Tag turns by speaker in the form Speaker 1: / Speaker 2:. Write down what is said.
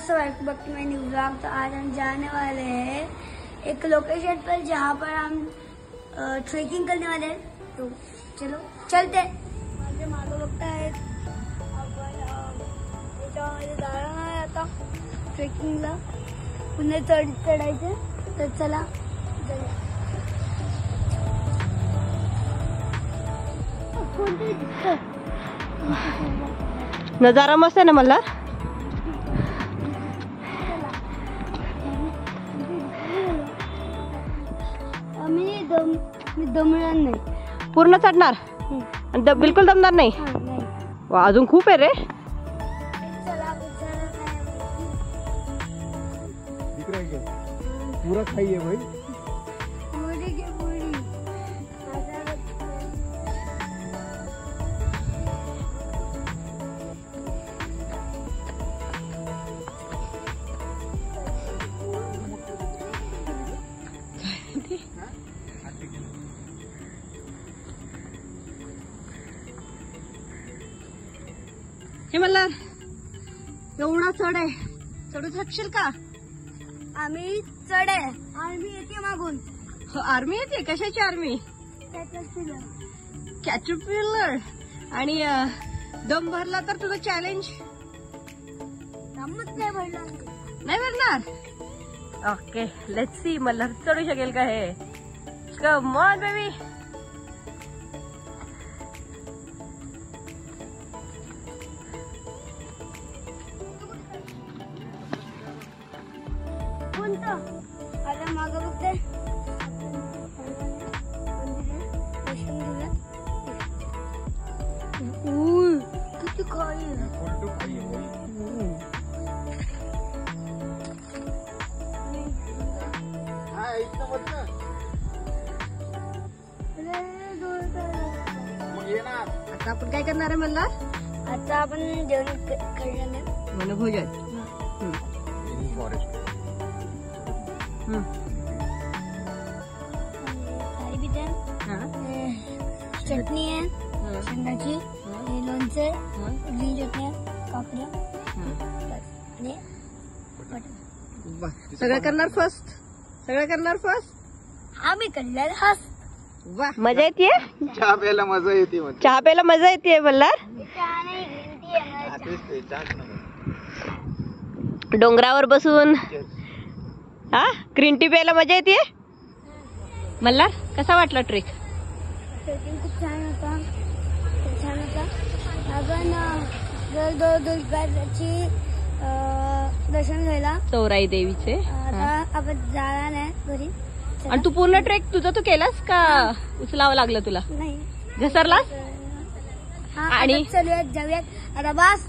Speaker 1: बाकी मैं new blog. तो आज हम जाने वाले हैं एक लोकेशन पर जहाँ पर हम ट्रेकिंग करने वाले हैं। तो चलो चलते हैं। माझे मागं बघतायत आपण याच्यामध्ये जाणार आहे आता ट्रेकिंगला, पुन्हा चढायचं। तर चला जाऊया।
Speaker 2: नजारा मस्त आहे ना मला।
Speaker 1: मी दमणार नाही,
Speaker 2: पूर्ण चढणार आणि बिलकुल दमणार नाही। वा, अजून खूप आहे रे।
Speaker 3: पूरा खाइए भाई।
Speaker 2: हे मला एवढा चढ आहे, चढू शकशील का?
Speaker 1: आम्ही चढ आहे, आर्मी येते मागून।
Speaker 2: आर्मी येते? कशाची आर्मी? कॅटरपिलर। आणि दम भरला तर तुझं चॅलेंज
Speaker 1: नाही भरला,
Speaker 2: नाही भरणार। ओके, लेट्स सी मला चढू शकेल का हे। Come on baby.
Speaker 1: आता मागं बघते, दर्शन घेऊया। किती खाई
Speaker 2: आता आपण काय करणार आहे मला?
Speaker 1: आता आपण जेवण करणार आहे,
Speaker 2: वनभोजन।
Speaker 1: थाळी बी द्या, चटणी आहे शेंगाची, लोणचं, ग्रीन चटणी, काकड्या आणि बटाटा।
Speaker 2: सगळं करणार फर्स्ट, सगळं करणार फर्स्ट।
Speaker 1: आम्ही करणार हस।
Speaker 2: वा, मजा येते।
Speaker 3: चहा प्यायला मजा येते,
Speaker 2: चहा प्यायला मजा येते मल्हार। डोंगरावर बसून हा ग्रीन टी प्यायला मजा येते। मल्हार, कसा वाटला ट्रेक?
Speaker 1: ट्रेकिंग खूप छान होता, छान होता। आपण दुर्गाची दर्शन घ्यायला
Speaker 2: चौराई देवीचे।
Speaker 1: आता आपण जाणार नाही घरी।
Speaker 2: आणि तू पूर्ण ट्रेक तुझा तू केलास का उचलावं लागलं तुला?
Speaker 1: नाही,
Speaker 2: घसरलास?
Speaker 1: आणि चलूयात, जाऊयात आता बस।